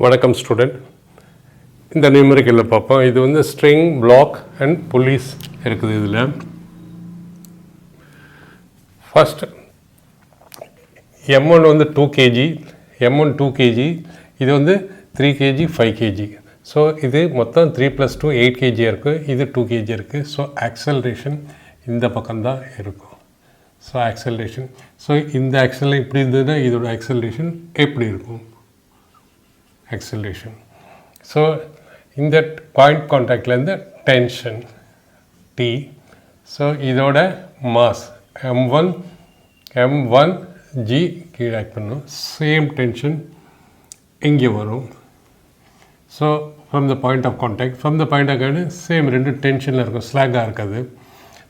வணக்கம் ஸ்டூடெண்ட். இந்த நியூமெரிக்கலில் பார்ப்போம். இது வந்து ஸ்ட்ரிங், பிளாக் அண்ட் புலிஸ் இருக்குது. இதில் ஃபர்ஸ்ட் M1 வந்து 2 kg, M1 2 kg, இது வந்து 3 kg 5 kg. ஸோ இது மொத்தம் 3 + 2 8 kg இருக்குது. இது 2 kg இருக்குது. ஸோ ஆக்சலரேஷன் இந்த பக்கம்தான் இருக்கும். ஸோ ஆக்சலரேஷன் இந்த ஆக்சலரேஷன் இப்படி இருந்ததுன்னா இதோட ஆக்சலரேஷன் எப்படி இருக்கும்? acceleration. So in that point contactலேருந்து tension T. So இதோட mass m1g கீழே ஆக்ட் பண்ணும். சேம் டென்ஷன் இங்கே வரும். So from the point of contact, from the point of contact same ரெண்டு டென்ஷனில் இருக்கும், ஸ்லாகாக இருக்காது.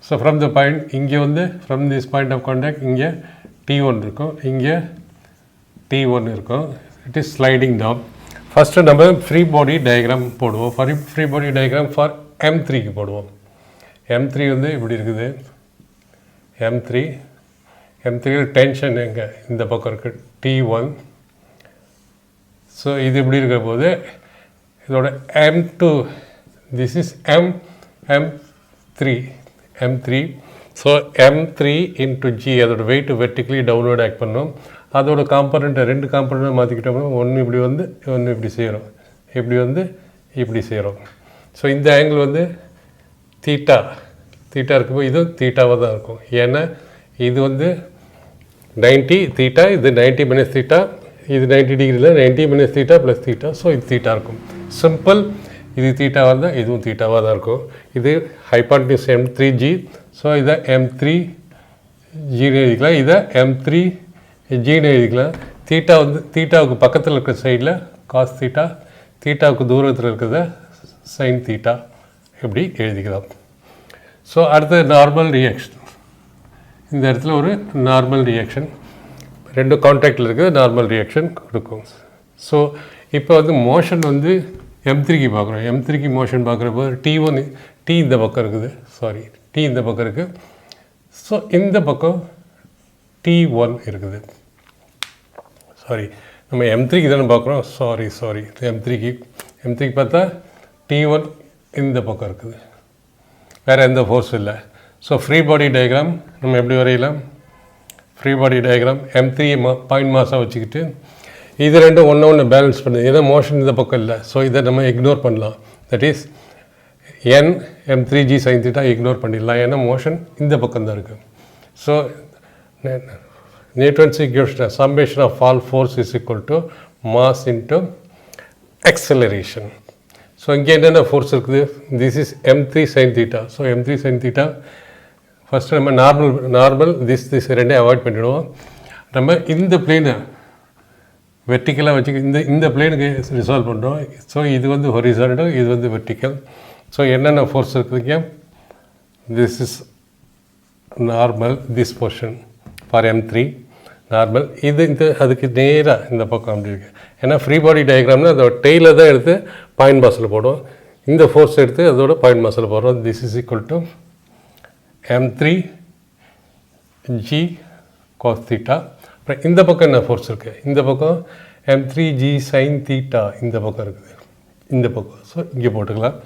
ஸோ ஃப்ரம் த பாயிண்ட் இங்கே வந்து from this point of contact இங்கே T1 இருக்கும், இங்கே T1 இருக்கும். It is sliding down. First நம்ம ஃப்ரீ பாடி டயக்ராம் போடுவோம். ஃப்ரீ பாடி டயக்ராம் ஃபார் M3க்கு போடுவோம். M3 வந்து இப்படி இருக்குது. M3 டென்ஷன் எங்கே இந்த பக்கம் இருக்குது, T1. ஸோ இது இப்படி இருக்கிற போது இதோட M2, this is M3. So M3 into G அதோட வெயிட் வெர்டிக்கலி டவுன்வர்ட் ஆக்ட் பண்ணும். அதோட காம்பனண்ட்டை ரெண்டு காம்பனண்ட்டை மாற்றிக்கிட்டோம்னா ஒன்று இப்படி வந்து ஒன்று இப்படி செய்கிறோம், இப்படி வந்து இப்படி செய்கிறோம். ஸோ இந்த ஆங்கிள் வந்து தீட்டா இருக்கும்போது இதுவும் தீட்டாவாக தான் இருக்கும். ஏன்னா இது வந்து 90 தீட்டா, இது 90 - தீட்டா, இது 90 டிகிரியில் 90 - தீட்டா ப்ளஸ் தீட்டா. ஸோ இது தீட்டா இருக்கும். சிம்பிள். இது தீட்டாவாக இருந்தால் இதுவும் தீட்டாவாக தான் இருக்கும். இது ஹைபார்டனிஸ் M3G. ஸோ இதை M3Gன்னு எழுதிக்கலாம், இதை M3Gன்னு எழுதிக்கலாம். தீட்டா வந்து தீட்டாவுக்கு பக்கத்தில் இருக்கிற சைடில் காஸ் தீட்டா, தீட்டாவுக்கு தூரத்தில் இருக்கிறத சைன் தீட்டா இப்படி எழுதிக்கலாம். ஸோ அடுத்து நார்மல் ரியாக்ஷன். இந்த இடத்துல ஒரு நார்மல் ரியாக்ஷன் ரெண்டு கான்டாக்டில் இருக்குது, நார்மல் ரியாக்ஷன் கொடுக்கும். ஸோ இப்போ வந்து மோஷன் வந்து M3க்கு பார்க்குறோம். M3க்கு மோஷன் பார்க்குறப்போ T1 இந்த பக்கம் இருக்குது, T இந்த பக்கம் இருக்குது. ஸோ இந்த பக்கம் T1 இருக்குது. நம்ம M3க்கு தானே பார்க்குறோம். M3க்கு பார்த்தா T1 இந்த பக்கம் இருக்குது, வேறு எந்த ஃபோர்ஸ் இல்லை. ஸோ ஃப்ரீ பாடி டயக்ராம் நம்ம எப்படி வரையலாம்? Free body diagram M3 point மாஸாக வச்சுக்கிட்டு இது ரெண்டும் ஒன்று பேலன்ஸ் பண்ணுது. ஏன்னா மோஷன் இந்த பக்கம் இல்லை. ஸோ இதை நம்ம இக்னோர் பண்ணலாம். That is M3G sin theta ignore பண்ணிடலாம், ஏன்னா மோஷன் இந்த பக்கம் தான் இருக்குது. So Newton's equation, summation of all force is equal to mass into acceleration. So இங்கே என்னென்ன ஃபோர்ஸ் இருக்குது? This is M3 sin theta. So M3 sin theta first நம்ம நார்மல் திஸ் ரெண்டே அவாய்ட் பண்ணிவிடுவோம். நம்ம இந்த பிளேனை வெர்டிக்கலாக வச்சு இந்த பிளேனுக்கு ரிசால்வ் பண்ணுறோம். ஸோ இது வந்து ஹொரிசான்டல், இது வந்து வெர்டிக்கல். ஸோ என்னென்ன ஃபோர்ஸ் இருக்குதுங்க? This is normal, this portion for M3 normal. இது அதுக்கு நேராக இந்த பக்கம் அப்படி இருக்குது. ஏன்னா ஃப்ரீ பாடி டயக்ராம்னா அதோட டெய்லில் தான் எடுத்து பாயிண்ட் மாஸில் போடுவோம். இந்த ஃபோர்ஸ் எடுத்து அதோட பாயிண்ட் மாஸில் போடுறோம். This is equal to M3G cos theta. அப்புறம் இந்த பக்கம் என்ன ஃபோர்ஸ் இருக்குது? இந்த பக்கம் M3G sin theta இந்த பக்கம் இருக்குது, இந்த பக்கம். ஸோ இங்கே போட்டுக்கலாம்.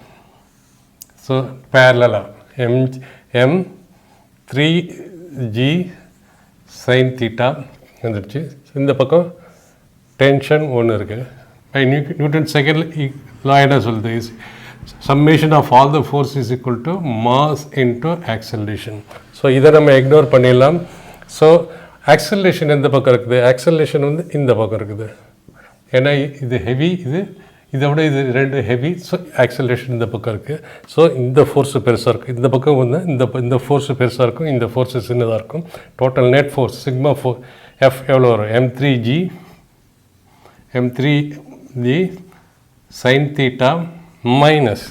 ஸோ பேரலாக M3G sin theta வந்துடுச்சு. இந்த பக்கம் டென்ஷன் ஒன்று இருக்குது. பை நியூட்டன் செகண்ட் லா என்ன சொல்லுது? Summation of all the force is equal to mass into acceleration. So இதை நம்ம இக்னோர் பண்ணிடலாம். ஸோ ஆக்சலரேஷன் எந்த பக்கம் இருக்குது? ஆக்சலரேஷன் வந்து இந்த பக்கம் இருக்குது. ஏன்னா இது ஹெவி, இதை விட இது ரெண்டு ஹெவி. ஸோ ஆக்சலரேஷன் இந்த பக்கம் இருக்குது. ஸோ இந்த ஃபோர்ஸு பெருசாக இருக்குது. இந்த பக்கம் வந்து இந்த ஃபோர்ஸு பெருசாக இருக்கும், இந்த ஃபோர்ஸு சின்னதாக இருக்கும். Total net force sigma F எவ்வளோ வரும்? M3G sin theta மைனஸ்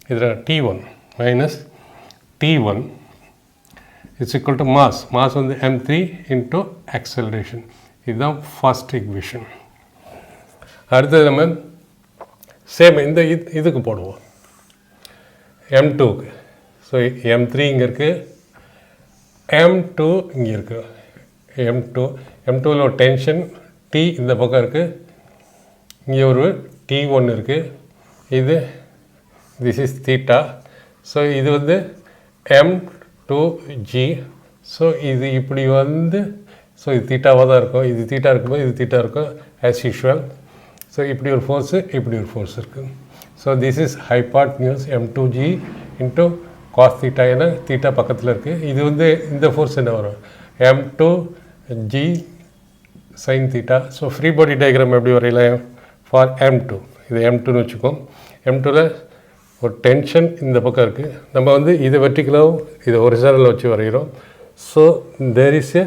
இதில் T1 it's equal to mass வந்து M3 இன்ட்டு ஆக்சலரேஷன். இதுதான் ஃபர்ஸ்ட் இக்வேஷன். அடுத்தது நம்ம சேம் இந்த இதுக்கு போடுவோம், M2க்கு. ஸோ M3 இங்கே இருக்குது, M2 இங்கே இருக்குது. M2வில் டென்ஷன் T இந்த பக்கம் இருக்குது, இங்கே ஒரு T1 இருக்குது, இது this is theta. ஸோ இது வந்து M2G. ஸோ இது இப்படி வந்து ஸோ இது தீட்டாவாக தான் இருக்கும், இது தீட்டா இருக்கும்போது இது தீட்டா இருக்கும் ஆஸ் யூஷுவல். ஸோ இப்படி ஒரு ஃபோர்ஸு, இப்படி ஒரு ஃபோர்ஸ் இருக்குது. So this is hypotenuse M2G into cos theta, ஏன்னா தீட்டா பக்கத்தில் இருக்குது. இது வந்து இந்த ஃபோர்ஸ் என்ன வரும், M2G sine theta. So free body diagram எப்படி வரையலாம் ஃபார் M2, இது M2ன்னு வச்சுக்கோம். M2ல் ஒரு டென்ஷன் இந்த பக்கம் இருக்குது, நம்ம வந்து இதை வெர்டிகலாகவும் இதை ஒரிஜினலில் வச்சு வரைகிறோம். ஸோ தேர் இஸ்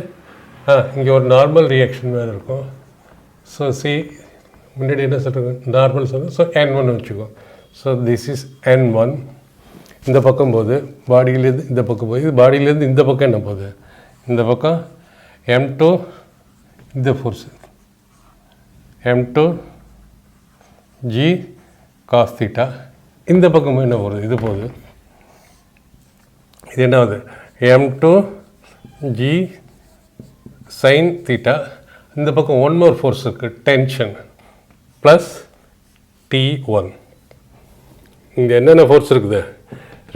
இங்கே ஒரு நார்மல் ரியாக்ஷன் வேறு இருக்கும். ஸோ முன்னாடி என்ன சொல்கிறது, நார்மல் சொல்லுங்கள். ஸோ N1 வச்சுக்கோம். So this is N1. இந்த பக்கம் போகுது, பாடியிலேருந்து இந்த பக்கம் போகுது, பாடியிலேருந்து இந்த பக்கம் என்ன போகுது, இந்த பக்கம் M2, இந்த ஃபோர்ஸு M2G காஸ் தீட்டா. இந்த பக்கமும் என்ன போகுது, இது போகுது, இது என்ன ஆகுது M2G சைன் தீட்டா. இந்த பக்கம் ஒன் மோர் ஃபோர்ஸ் இருக்குது, டென்ஷன் ப்ளஸ் T1. இங்கே என்னென்ன ஃபோர்ஸ் இருக்குது,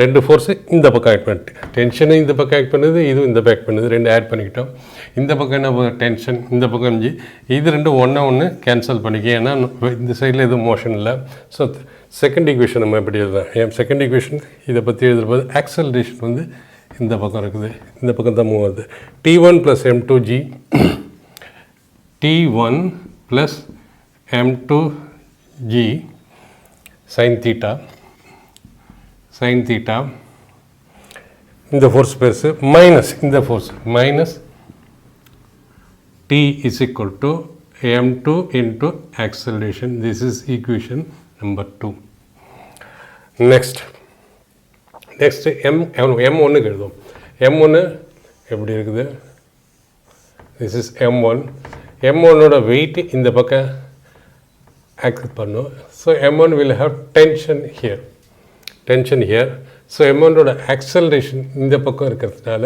ரெண்டு ஃபோர்ஸு இந்த பக்கம் ஆட் பண்ணிட்டு, டென்ஷனு இந்த பக்கம் ஆட் பண்ணுது, இதுவும் இந்த பக்கம் ஆட் பண்ணுது, ரெண்டு ஆட் பண்ணிக்கிட்டோம். இந்த பக்கம் என்ன போகுது, டென்ஷன், இந்த பக்கம் G. இது ரெண்டும் ஒன்று கேன்சல் பண்ணிக்க, ஏன்னா இந்த சைடில் எதுவும் மோஷன் இல்லை. ஸோ செகண்ட் ஈக்குவேஷன் நம்ம எப்படி எழுதுறோம், செகண்ட் ஈக்குவேஷன் இதை பற்றி எழுதும்போது ஆக்சலரேஷன் வந்து இந்த பக்கம் இருக்குது, இந்த பக்கம் தான் மூவ் ஆகுது. T1 + M2G, T1 + M2G sin theta, இந்த ஃபோர்ஸ் பெருசு, மைனஸ் இந்த force minus T is equal to M2 into acceleration. This is equation number 2. Next M1 எழுதுவோம். M1 எப்படி இருக்குது, this is M1. M1ஓட weight இந்த பக்கம் ஆக்ட் பண்ணும். So M1 will have tension here. So M1ஓட ஆக்சலரேஷன் இந்த பக்கம் இருக்கிறதுனால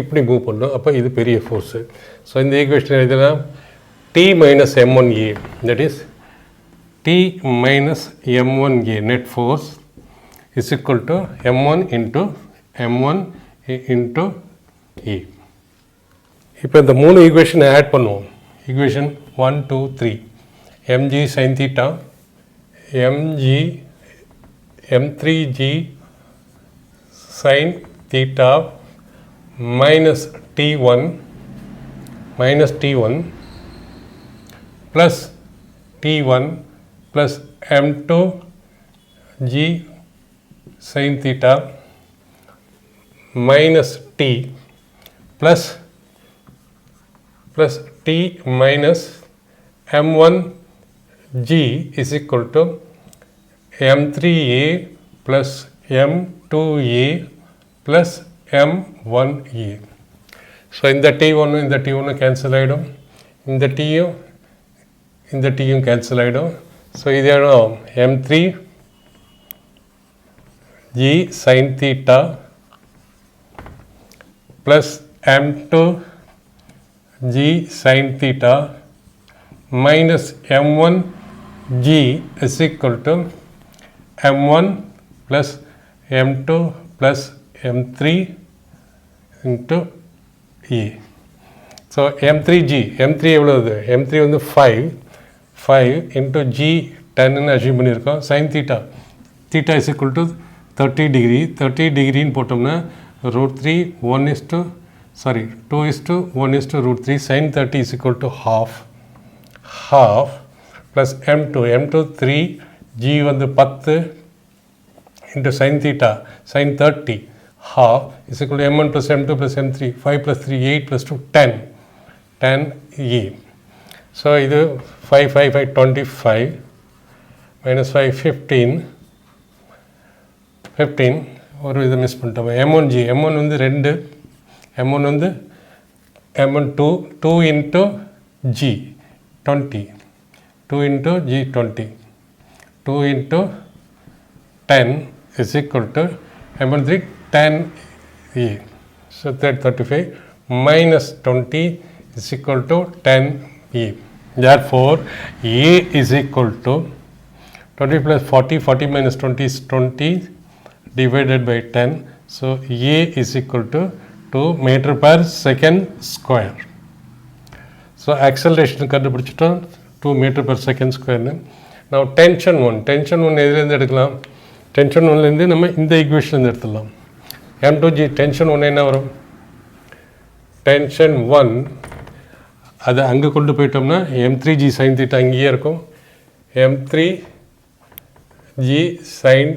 இப்படி மூவ் பண்ணோம். அப்போ இது பெரிய ஃபோர்ஸு. ஸோ இந்த ஈக்குவேஷன் எழுதினா T minus M1A, that is T minus M1A net force is equal to M1 into A. இப்போ இந்த மூணு ஈக்குவேஷனை ஆட் பண்ணுவோம். Equation 1, 2, 3. mg sin theta, M3G sin theta minus T1 plus T1 plus M2G sin theta minus T plus T minus M1G is equal to M3A plus M2A plus M1A. So இந்த T1 cancel ஆகிடும், இந்த Tயும் cancel ஆகிடும். So இது ஆகிடும் M3G sin theta plus M2G sin theta minus M1G is equal to M1 plus M2 plus M3 into E. So M3 எவ்வளோ இது, M3 வந்து 5 into G 10ன்னு achieve பண்ணியிருக்கோம். Sine theta is equal to 30 degree. 30 டிகிரின்னு போட்டோம்னா √3 2:1:3 sin 30 is equal to half plus M2 3, G வந்து 10 into sin theta sin 30 half is equal to M1 plus M2 plus M3, 5 plus 3 8 plus 2 10 E. So இது 5 25 minus 5 15 ஒரு இதை miss பண்ணிட்டோம். M1 வந்து 2, M1 வந்து M1 2 into G 20, 2 into G 20, 2 into 10 is equal to M1 3 10 E. So 35 minus 20 is equal to 10 E. Therefore, A is equal to 20 plus 40, 40 minus 20 is 20 divided by 10. So, A is equal to 2 meter per second square. So, acceleration கண்டுபிடிச்சிட்டோம் 2 meter per second square. Now, tension 1 எதுலேருந்து எடுக்கலாம்? tension 1லேருந்து நம்ம இந்த ஈக்குவேஷன்லேருந்து எடுத்துடலாம். m2g tension 1 என்ன வரும்? tension 1 அதை அங்கே கொண்டு போயிட்டோம்னா m3g sin theta இங்கேயே இருக்கும். m3g sin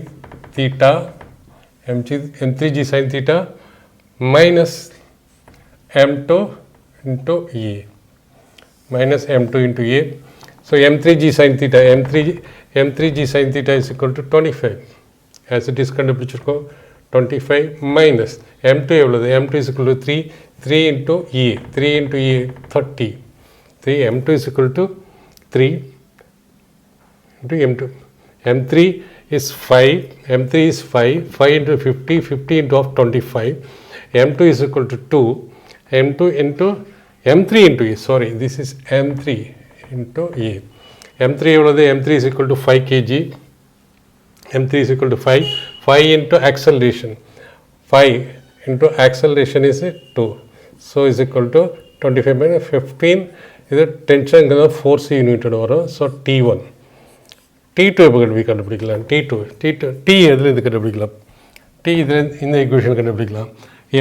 theta m3g sin theta minus m2 into a minus m2 into a. So, m3g sin theta m3g sin theta is equal to 25 as it is கண்டுபிடிச்சிருக்கோம். 25 minus m2 எவ்வளவு? m2 is equal to 3 into a 30 m2 is equal to 3 into m2. m3 is 5 into 50 into of 25. m2 is equal to 2 m2 into m3 into a, sorry, this is m3 into a. m3 எவ்வளவு? m3 is equal to 5 kg. m3 is equal to 5 into acceleration. 5 into acceleration is 2. So, is equal to 25 minus 15. இது tension force unit வரும். So, T1. T2 எப்படி கண்டுபிடிக்கலாம்? T எதில் இது கண்டுபிடிக்கலாம்? T இதில் இந்த equation கண்டுபிடிக்கலாம்.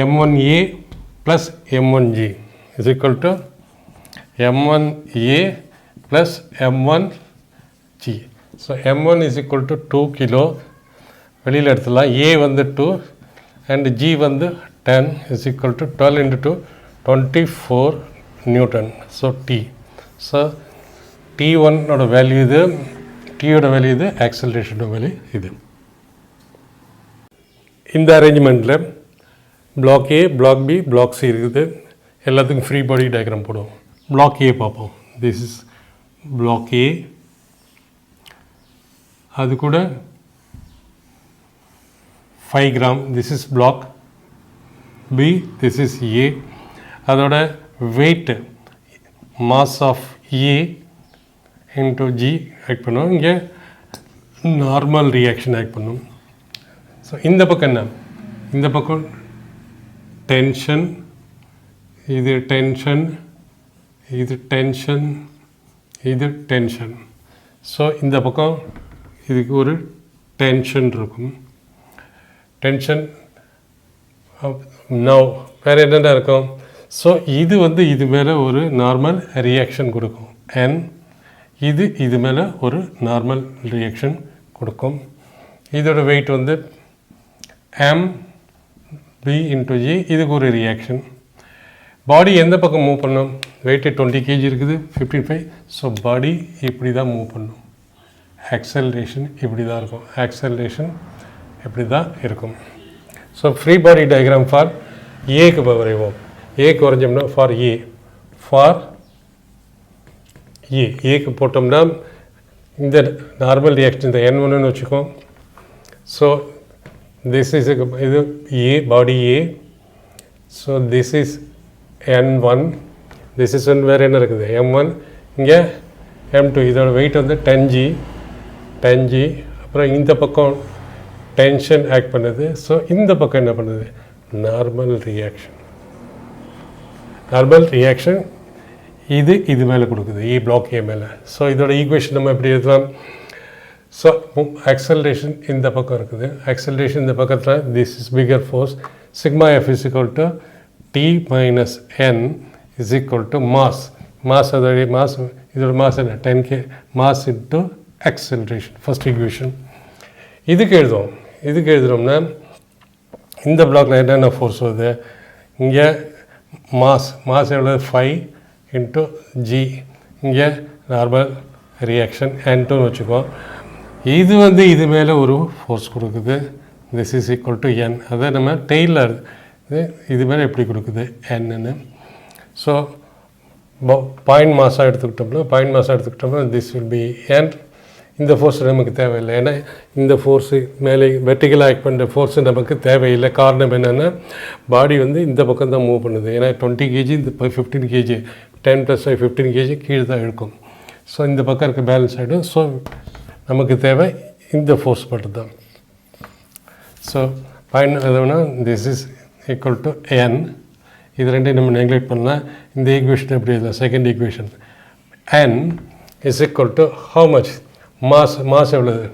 m1a plus m1g is equal to m1a plus m1g. So, m1 is equal to 2 kilo. வெளியில் எடுத்துலாம். a வந்து 2 and g வந்து 10 is equal to 12 into 2 24 Newton. So, T. So, T1 ஓட வேல்யூ இது, T ஓட value இது, acceleration value இது. இந்த அரேஞ்ச்மெண்ட்டில் block A, block B, block C இருக்குது. எல்லாத்துக்கும் ஃப்ரீ பாடி டயக்ராம் போடுவோம். பிளாக் A பார்ப்போம். This is block A. அது கூட 5 gram. This is block B. This is A. அதோட weight mass of A into G act பண்ணுவோம். இங்கே நார்மல் ரியாக்ஷன் ஆக்ட் பண்ணும். ஸோ இந்த பக்கம் என்ன? இந்த பக்கம் டென்ஷன், இது டென்ஷன், இது டென்ஷன், இது டென்ஷன். ஸோ இந்த பக்கம் இதுக்கு ஒரு டென்ஷன் இருக்கும். டென்ஷன் நவ் வேறு என்னென்ன இருக்கும்? ஸோ இது வந்து இது மேலே ஒரு நார்மல் ரியாக்ஷன் கொடுக்கும். N இது மேலே ஒரு நார்மல் ரியாக்ஷன் கொடுக்கும். இதோட வெயிட் வந்து mb into g. இதுக்கு ஒரு ரியாக்ஷன். பாடி எந்த பக்கம் மூவ் பண்ணும்? வெயிட்டு 20 kg இருக்குது, 55. ஸோ பாடி இப்படி தான் மூவ் பண்ணும். ஆக்சலரேஷன் இப்படி தான் இருக்கும். ஆக்சலரேஷன் இப்படி தான் இருக்கும். So free body diagram for ஏக்கு வரைவோம். ஏக்கு வரைஞ்சோம்னா ஃபார் ஏக்கு போட்டோம்னா இந்த நார்மல் ரியாக்ஷன் இந்த N1ன்னு வச்சுக்கோம். ஸோ திஸ் இஸ் இது A, body A. So this is N1. This is one வேறு என்ன இருக்குது? M1. இங்கே M2. இதோட வெயிட் வந்து 10g. அப்புறம் இந்த பக்கம் டென்ஷன் ஆக்ட் பண்ணுது. ஸோ இந்த பக்கம் என்ன பண்ணுது? நார்மல் ரியாக்ஷன் இது மேலே கொடுக்குது, பிளாக் ஏ மேலே. ஸோ இதோட ஈக்குவேஷன் நம்ம எப்படி எழுதலாம்? ஸோ ஆக்சலரேஷன் இந்த பக்கம் இருக்குது. ஆக்சலரேஷன் இந்த பக்கத்தில் this is figure force. Sigma F is equal to T minus N is equal to mass. இதோட மாஸ் என்ன? 10k. Mass into acceleration. First equation. இதுக்கு எழுதுறோம்னா இந்த பிளாக்ல என்னென்ன ஃபோர்ஸ் வருது? இங்கே மாஸ் எவ்வளோ? 5 into g. இங்கே நார்மல் ரியாக்ஷன் N2ன்னு வச்சுக்கோ. இது வந்து இது மேலே ஒரு ஃபோர்ஸ் கொடுக்குது. This is equal to n. அதை நம்ம டெய்லர் இது மேலே எப்படி கொடுக்குது? Nன்னு. ஸோ பாயிண்ட் மாஸாக எடுத்துக்கிட்டோம்னா திஸ் வில் பி n. இந்த ஃபோர்ஸ் நமக்கு தேவையில்லை. ஏன்னா இந்த ஃபோர்ஸு மேலே வெர்டிகலாக ஆக்ட் பண்ணுற ஃபோர்ஸு நமக்கு தேவையில்லை. காரணம் என்னென்னா பாடி வந்து இந்த பக்கம் தான் மூவ் பண்ணுது. ஏன்னா 20 kg இந்த 15 kg 10 + 5 15 kg கீழே தான் இருக்கும். ஸோ இந்த பக்கம் இருக்க பேலன்ஸ் ஆகிடும். ஸோ நமக்கு தேவை இந்த ஃபோர்ஸ் மட்டும்தான். ஸோ பாயிண்ட் எதுனா this is equal to n. இது ரெண்டையும் நம்ம நெக்லெக்ட் பண்ணலாம். இந்த ஈக்குவேஷன் எப்படி இல்லை, second equation n is equal to how much mass எவ்வளவு,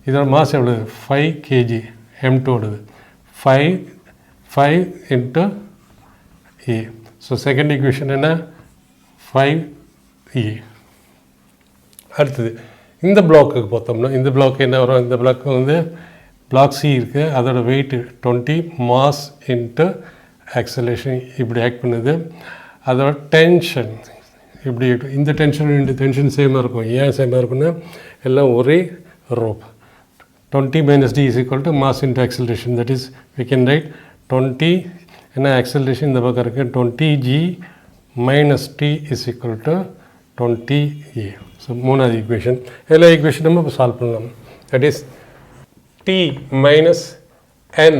இதோட மாஸ் எவ்வளவு 5 kg m2ஓடது 5 into a. So second equation என்ன 5e. அடுத்தது இந்த பிளாக்குக்கு பார்த்தோம்னா இந்த பிளாக் என்ன வரும், இந்த பிளாக் வந்து பிளாக் சி இருக்குது, அதோட வெயிட் 20 மாஸ் இன்ட்டு ஆக்சலேஷன் இப்படி ஆக்ட் பண்ணுது. அதோட டென்ஷன் இப்படி இந்த டென்ஷன் இந்த டென்ஷன் சேமாக இருக்கும். ஏன் சேமாக இருக்குன்னா எல்லாம் ஒரே rope. 20 minus d is equal to mass into acceleration. That is we can write 20 என்ன acceleration இந்த பக்கம் இருக்குது 20g minus t is equal to 20a. So மூணாவது ஈக்குவேஷன். எல்லா ஈக்குவேஷன் நம்ம இப்போ சால்வ் பண்ணலாம். That is t minus n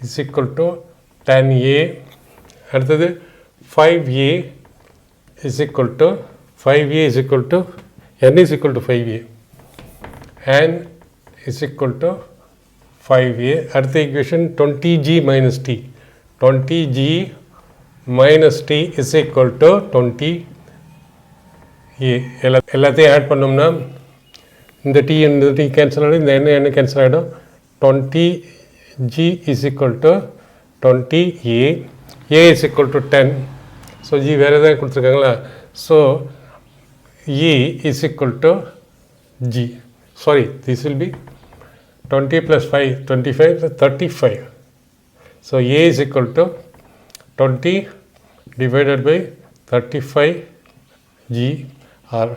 is equal to 10a. அடுத்தது 5a is equal to 5a is equal to n is equal to 5a and is equal to 5a. அடுத்த equation 20g minus t. 20g minus t is equal to 20a. எல்லாத்தையும் add பண்ணோம்னா இந்த t இந்த t cancel ஆகிடும், இந்த n cancel ஆகிடும். 20g is equal to 20a. a is equal to 10. So g வேறு எதாவது கொடுத்துருக்காங்களா. So e is equal to g. Sorry, this will be 20 plus 5, 25, so 35. So a is equal to 20 divided by 35 g or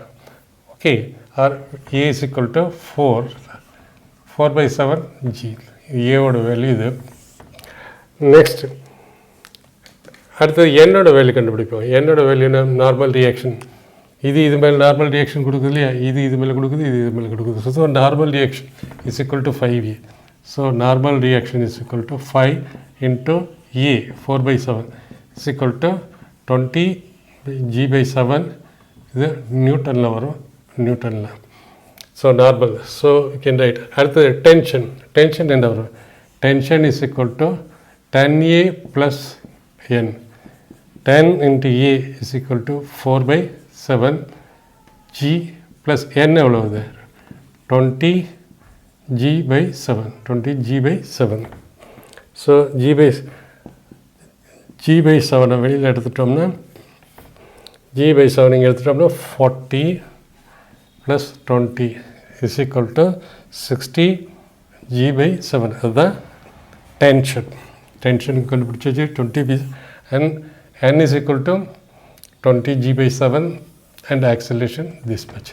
okay, or a is equal to 4 by 7 g. a ஓட value இது. Next அடுத்தது என்னோட value கண்டுபிடிப்போம். என்னோட வேல்யூனா normal reaction. இது மேலே normal reaction கொடுக்குது இல்லையா, இது மேலே கொடுக்குது, இது மேலே கொடுக்குது. So normal reaction is equal to 5a. So normal reaction is equal to 5 into a 4 by 7 is equal to 20 g by 7. இது நியூட்டனில் வரும், நியூட்டனில். So normal. So you can write. அடுத்தது டென்ஷன் என்ன வரும், tension is equal to 10a plus n. 10 into a is equal to 4 by 7 g plus n எவ்வளோ வருது 20g by 7. 20g by 7. So g by 7 வெளியில் எடுத்துட்டோம்னா g by 7 இங்கே எடுத்துட்டோம்னா 40 plus 20 is equal to 60 g by 7. அதுதான் tension கண்டுபிடிச்சாச்சு. 20 and n is equal to 20 g by 7 and acceleration this much.